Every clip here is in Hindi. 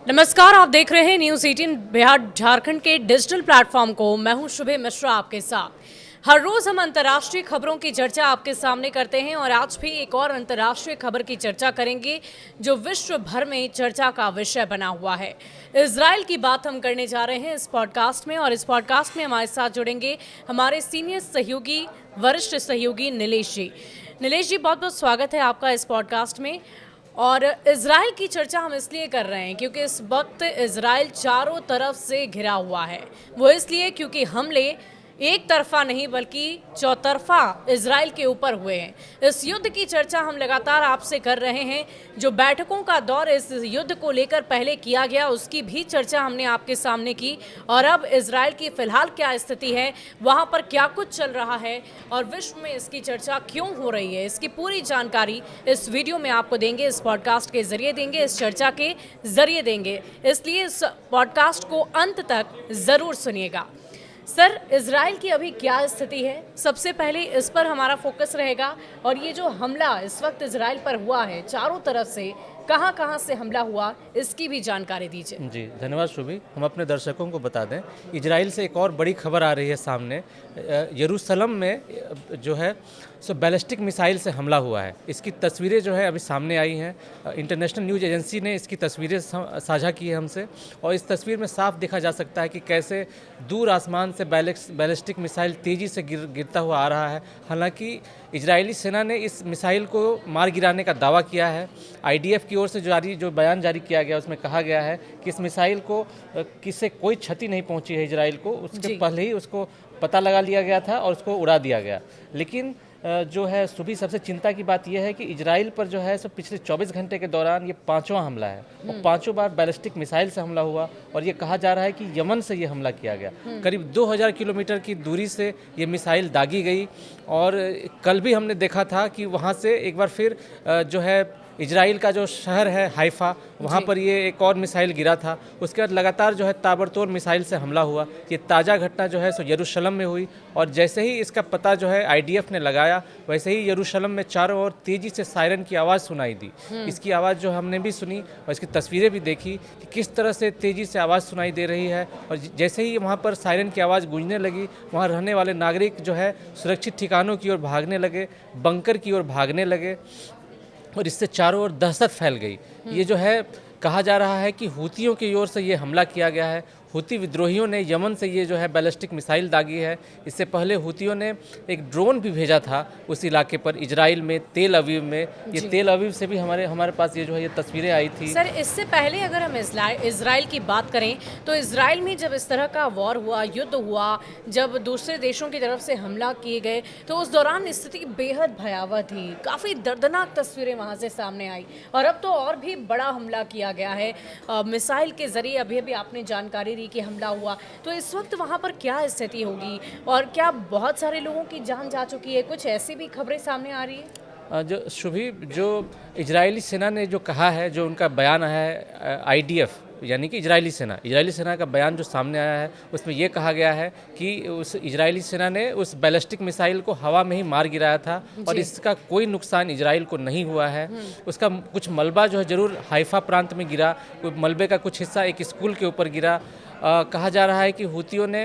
नमस्कार, आप देख रहे हैं न्यूज़ 18 बिहार झारखंड के डिजिटल प्लेटफॉर्म को। मैं हूं शुभे मिश्रा आपके साथ। हर रोज हम अंतर्राष्ट्रीय खबरों की चर्चा आपके सामने करते हैं और आज भी एक और अंतर्राष्ट्रीय खबर की चर्चा करेंगे जो विश्व भर में चर्चा का विषय बना हुआ है। इजराइल की बात हम करने जा रहे हैं इस पॉडकास्ट में और इस पॉडकास्ट में हमारे साथ जुड़ेंगे हमारे सीनियर सहयोगी, वरिष्ठ सहयोगी नीलेश जी। नीलेश जी, बहुत बहुत स्वागत है आपका इस पॉडकास्ट में। और इजराइल की चर्चा हम इसलिए कर रहे हैं क्योंकि इस वक्त इजराइल चारों तरफ से घिरा हुआ है। वो इसलिए क्योंकि हमले एक तरफा नहीं बल्कि चौतरफा इजराइल के ऊपर हुए हैं। इस युद्ध की चर्चा हम लगातार आपसे कर रहे हैं। जो बैठकों का दौर इस युद्ध को लेकर पहले किया गया उसकी भी चर्चा हमने आपके सामने की और अब इजराइल की फिलहाल क्या स्थिति है, वहाँ पर क्या कुछ चल रहा है और विश्व में इसकी चर्चा क्यों हो रही है, इसकी पूरी जानकारी इस वीडियो में आपको देंगे, इस पॉडकास्ट के जरिए देंगे, इस चर्चा के जरिए देंगे। इसलिए इस पॉडकास्ट को अंत तक जरूर सुनिएगा। सर, इजराइल की अभी क्या स्थिति है, सबसे पहले इस पर हमारा फोकस रहेगा। और ये जो हमला इस वक्त इजराइल पर हुआ है, चारों तरफ से कहां कहां से हमला हुआ, इसकी भी जानकारी दीजिए। जी, धन्यवाद शुभी। हम अपने दर्शकों को बता दें, इजराइल से एक और बड़ी खबर आ रही है सामने। यरूशलेम में जो है सो बैलिस्टिक मिसाइल से हमला हुआ है। इसकी तस्वीरें जो है अभी सामने आई हैं। इंटरनेशनल न्यूज़ एजेंसी ने इसकी तस्वीरें साझा की है हमसे और इस तस्वीर में साफ देखा जा सकता है कि कैसे दूर आसमान से बैलिस्टिक मिसाइल तेज़ी से गिरता हुआ आ रहा है। हालांकि इजरायली सेना ने इस मिसाइल को मार गिराने का दावा किया है। आईडीएफ की ओर से जो बयान जारी किया गया उसमें कहा गया है कि इस मिसाइल को किसी कोई क्षति नहीं पहुंची है इजराइल को। उसके पहले ही उसको पता लगा लिया गया था और उसको उड़ा दिया गया। लेकिन जो है सुबह सबसे चिंता की बात यह है कि इजराइल पर जो है सो पिछले 24 घंटे के दौरान ये पांचवा हमला है और पांचों बार बैलिस्टिक मिसाइल से हमला हुआ और ये कहा जा रहा है कि यमन से ये हमला किया गया। करीब 2000 किलोमीटर की दूरी से ये मिसाइल दागी गई और कल भी हमने देखा था कि वहाँ से एक बार फिर जो है इजराइल का जो शहर है हाइफा, वहाँ पर ये एक और मिसाइल गिरा था। उसके बाद लगातार जो है ताबड़तोड़ मिसाइल से हमला हुआ। ये ताज़ा घटना जो है सो यरूशलेम में हुई और जैसे ही इसका पता जो है आईडीएफ ने लगाया वैसे ही यरूशलेम में चारों ओर तेज़ी से सायरन की आवाज़ सुनाई दी। इसकी आवाज़ जो हमने भी सुनी और इसकी तस्वीरें भी देखी कि किस तरह से तेज़ी से आवाज़ सुनाई दे रही है। और जैसे ही वहाँ पर सायरन की आवाज़ गूंजने लगी, वहाँ रहने वाले नागरिक जो है सुरक्षित ठिकानों की ओर भागने लगे, बंकर की ओर भागने लगे और इससे चारों ओर दहशत फैल गई। ये जो है कहा जा रहा है कि हूतियों की ओर से ये हमला किया गया है। हूती विद्रोहियों ने यमन से ये जो है बैलिस्टिक मिसाइल दागी है। इससे पहले हूतियों ने एक ड्रोन भी भेजा था उस इलाके पर, इजराइल में तेल अवीव में। ये तेल अवीव से भी हमारे पास ये जो है ये तस्वीरें आई थी। सर, इससे पहले अगर हम इजराइल की बात करें तो इजराइल में जब इस तरह का वॉर हुआ, युद्ध हुआ, जब दूसरे देशों की तरफ से हमला किए गए तो उस दौरान स्थिति बेहद भयावह थी। काफ़ी दर्दनाक तस्वीरें वहाँ से सामने आई और अब तो और भी बड़ा हमला किया गया है मिसाइल के जरिए। अभी अभी आपने जानकारी दी कि हमला हुआ, तो इस वक्त वहाँ पर क्या स्थिति होगी और क्या बहुत सारे लोगों की जान जा चुकी है? कुछ ऐसी भी खबरें सामने आ रही है? जो शुभी, जो इजरायली सेना ने जो कहा है, जो उनका बयान है आईडीएफ यानी कि इजरायली सेना का बयान जो सामने आया है उसमें ये कहा गया है कि उस इजरायली सेना ने उस बैलिस्टिक मिसाइल को हवा में ही मार गिराया था और इसका कोई नुकसान इजराइल को नहीं हुआ है। उसका कुछ मलबा जो है ज़रूर हाइफा प्रांत में गिरा, कोई मलबे का कुछ हिस्सा एक स्कूल के ऊपर गिरा। कहा जा रहा है कि हूतियों ने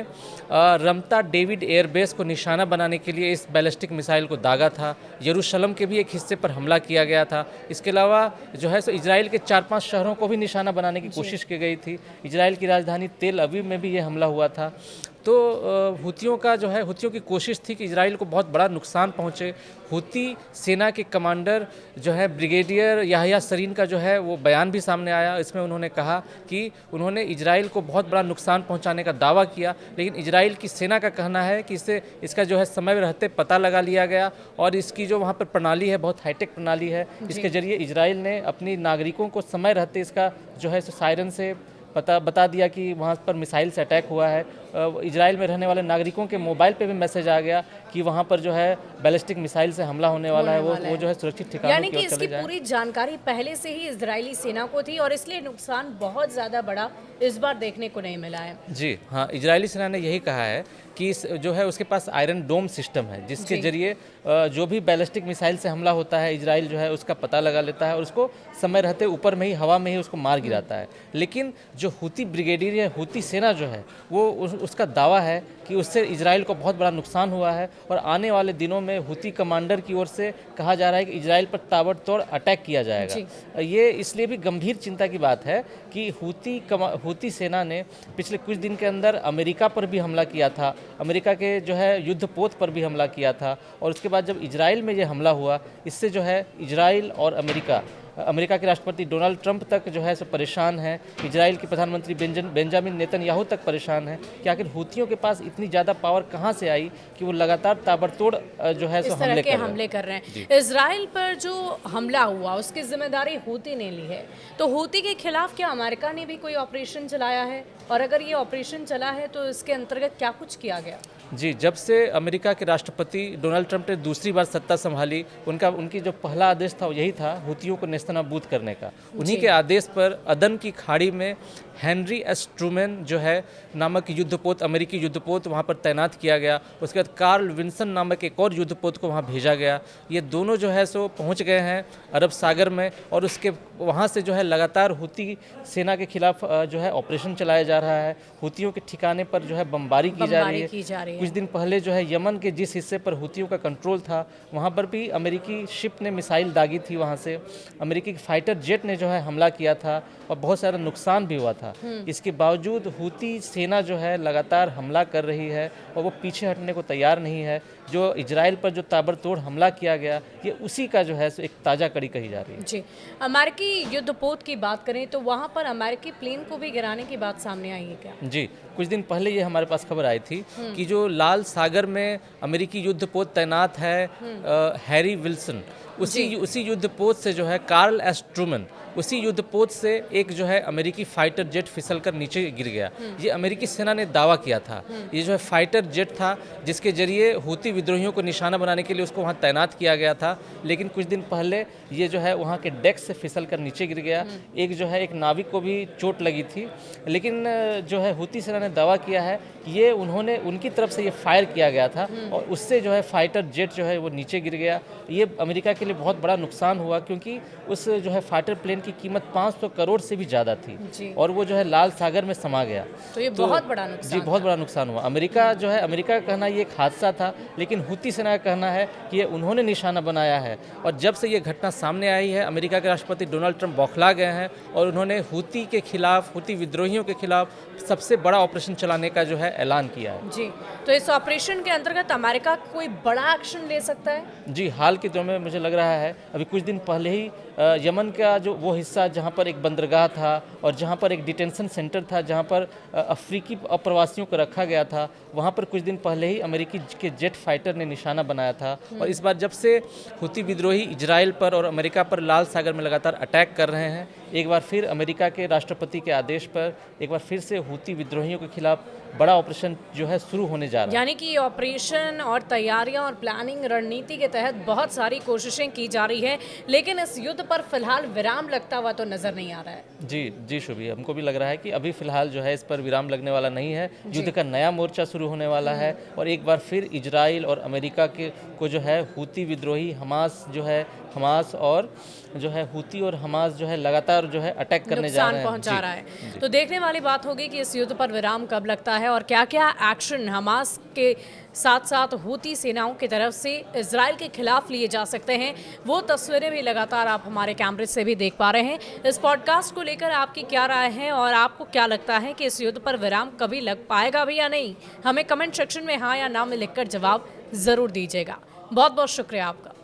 रमता डेविड एयरबेस को निशाना बनाने के लिए इस बैलिस्टिक मिसाइल को दागा था। यरूशलेम के भी एक हिस्से पर हमला किया गया था। इसके अलावा जो है सो इजराइल के 4-5 शहरों को भी निशाना बनाने की कोशिश की गई थी। इजराइल की राजधानी तेल अवीव में भी ये हमला हुआ था। तो हूतियों की कोशिश थी कि इजराइल को बहुत बड़ा नुकसान पहुंचे। हूती सेना के कमांडर जो है ब्रिगेडियर याह्या सरीन का जो है वो बयान भी सामने आया। इसमें उन्होंने कहा कि उन्होंने इजराइल को बहुत बड़ा नुकसान पहुंचाने का दावा किया, लेकिन इजराइल की सेना का कहना है कि इसका जो है समय रहते पता लगा लिया गया और इसकी जो वहाँ पर प्रणाली है बहुत हाईटेक प्रणाली है। इसके जरिए इजराइल ने अपनी नागरिकों को समय रहते इसका जो है सायरन से बता दिया कि वहाँ पर मिसाइल से अटैक हुआ है। इजराइल में रहने वाले नागरिकों के मोबाइल पे भी मैसेज आ गया कि वहाँ पर जो है बैलिस्टिक मिसाइल से हमला होने वाला है, वो जो है सुरक्षित ठिकानों यानी की कि ओर इसकी चले जाएं। पूरी जानकारी पहले से ही इजरायली सेना को थी और इसलिए नुकसान बहुत ज़्यादा बड़ा इस बार देखने को नहीं मिला है। जी हाँ, इजरायली सेना ने यही कहा है कि जो है उसके पास आयरन डोम सिस्टम है, जिसके जरिए जो भी बैलिस्टिक मिसाइल से हमला होता है इजराइल जो है उसका पता लगा लेता है और उसको समय रहते ऊपर में ही, हवा में ही उसको मार गिराता है। लेकिन जो हूती ब्रिगेडियर या हूती सेना जो है वो उसका दावा है कि उससे इजराइल को बहुत बड़ा नुकसान हुआ है और आने वाले दिनों में हूती कमांडर की ओर से कहा जा रहा है कि इजराइल पर ताबड़तोड़ अटैक किया जाएगा। ये इसलिए भी गंभीर चिंता की बात है कि हूती सेना ने पिछले कुछ दिन के अंदर अमेरिका पर भी हमला किया था, अमेरिका के जो है युद्धपोत पर भी हमला किया था और उसके बाद जब इजराइल में ये हमला हुआ, इससे जो है इजराइल और अमेरिका के राष्ट्रपति डोनाल्ड ट्रंप तक जो है सो परेशान है, इजराइल के प्रधानमंत्री बेंजामिन नेतन्याहू तक परेशान है कि आखिर हूतियों के पास इतनी ज़्यादा पावर कहाँ से आई कि वो लगातार ताबड़तोड़ जो है सो हमले कर रहे हैं। इजराइल पर जो हमला हुआ उसकी जिम्मेदारी हूती ने ली है, तो हूती के खिलाफ क्या अमेरिका ने भी कोई ऑपरेशन चलाया है, और अगर ये ऑपरेशन चला है तो इसके अंतर्गत क्या कुछ किया गया? जी, जब से अमेरिका के राष्ट्रपति डोनाल्ड ट्रंप ने दूसरी बार सत्ता संभाली, उनकी जो पहला आदेश था वो यही था हूतियों को नेस्तनाबूद करने का। उन्हीं के आदेश पर अदन की खाड़ी में हेनरी एस ट्रूमैन जो है नामक युद्धपोत, अमेरिकी युद्धपोत वहाँ पर तैनात किया गया। उसके बाद कार्ल विल्सन नामक एक और युद्धपोत को वहाँ भेजा गया। ये दोनों जो है सो पहुँच गए हैं अरब सागर में और उसके वहाँ से जो है लगातार हूती सेना के खिलाफ जो है ऑपरेशन चलाया जा रहा है। हूतियों के ठिकाने पर जो है बमबारी की जा रही है। कुछ दिन पहले जो है यमन के जिस हिस्से पर हूतियों का कंट्रोल था वहाँ पर भी अमेरिकी शिप ने मिसाइल दागी थी, वहाँ से अमेरिकी फाइटर जेट ने जो है हमला किया था और बहुत सारा नुकसान भी हुआ था। इसके बावजूद हूती सेना जो है लगातार हमला कर रही है और वो पीछे हटने को तैयार नहीं है। जो इजराइल पर जो ताबड़तोड़ हमला किया गया ये उसी का जो है एक ताज़ा कड़ी कही जा रही है। जी, अमेरिकी युद्धपोत की बात करें तो वहाँ पर अमेरिकी प्लेन को भी गिराने की बात सामने आई है क्या? जी, कुछ दिन पहले ये हमारे पास खबर आई थी कि जो लाल सागर में अमेरिकी युद्धपोत तैनात है हैरी विल्सन, उसी युद्धपोत से जो है कार्ल एस ट्रूमैन, उसी युद्धपोत से एक जो है अमेरिकी फाइटर जेट फिसलकर नीचे गिर गया। ये अमेरिकी सेना ने दावा किया था। ये जो है फाइटर जेट था जिसके जरिए हूती विद्रोहियों को निशाना बनाने के लिए उसको वहाँ तैनात किया गया था, लेकिन कुछ दिन पहले ये जो है वहाँ के डेक से फिसलकर नीचे गिर गया। एक नाविक को भी चोट लगी थी, लेकिन जो है हूती सेना ने दावा किया है कि ये उनकी तरफ से ये फायर किया गया था और उससे जो है फाइटर जेट जो है वो नीचे गिर गया। ये अमेरिका के लिए बहुत बड़ा नुकसान हुआ क्योंकि उस जो है फाइटर प्लेन की कीमत 500 करोड़ से भी ज़्यादा थी और वो जो है लाल सागर में समा गया। तो ये बहुत बड़ा नुकसान। जी, बहुत बड़ा नुकसान हुआ। अमेरिका का कहना ये एक हादसा था, लेकिन हूती सेना का कहना है कि ये उन्होंने निशाना बनाया है। और जब से ये घटना सामने आई है अमेरिका के राष्ट्रपति डोनाल्ड ट्रंप बौखला गए हैं और उन्होंने हूती के खिलाफ, हूती विद्रोहियों के खिलाफ सबसे बड़ा ऑपरेशन चलाने का जो है ऐलान किया है। जी, तो इस ऑपरेशन के अंतर्गत अमेरिका कोई बड़ा एक्शन ले सकता है? जी, हाल के दिनों में मुझे लग रहा है, अभी कुछ दिन पहले ही यमन का जो वो हिस्सा जहाँ पर एक बंदरगाह था और जहाँ पर एक डिटेंशन सेंटर था जहाँ पर अफ्रीकी अप्रवासियों को रखा गया था, वहाँ पर कुछ दिन पहले ही अमेरिकी के जेट फाइटर ने निशाना बनाया था। और इस बार जब से हूती विद्रोही इजराइल पर और अमेरिका पर लाल सागर में लगातार अटैक कर रहे हैं, एक बार फिर अमेरिका के राष्ट्रपति के आदेश पर एक बार फिर से हूती विद्रोहियों के खिलाफ बड़ा ऑपरेशन जो है शुरू होने जा रहा है। यानी कि ये ऑपरेशन और तैयारियां और प्लानिंग रणनीति के तहत बहुत सारी कोशिशें की जा रही है, लेकिन इस युद्ध पर फिलहाल विराम लगता हुआ तो नजर नहीं आ रहा है। जी शुभी, हमको भी लग रहा है कि अभी फिलहाल जो है इस पर विराम लगने वाला नहीं है। युद्ध का नया मोर्चा शुरू होने वाला है और एक बार फिर इजराइल और अमेरिका को जो है हूती विद्रोही हमास और जो है हूती और हमास जो है लगातार जो है अटैक करने जा रहे हैं, पहुंचा रहा है। तो देखने वाली बात होगी कि इस युद्ध पर विराम कब लगता है और क्या क्या एक्शन हमास के साथ साथ हूती सेनाओं की तरफ से इजराइल के खिलाफ लिए जा सकते हैं। वो तस्वीरें भी लगातार आप हमारे कैमरे से भी देख पा रहे हैं। इस पॉडकास्ट को लेकर आपकी क्या राय है और आपको क्या लगता है कि इस युद्ध पर विराम कभी लग पाएगा भी या नहीं? हमें कमेंट सेक्शन में हाँ या ना में लिखकर जवाब ज़रूर दीजिएगा। बहुत बहुत शुक्रिया आपका।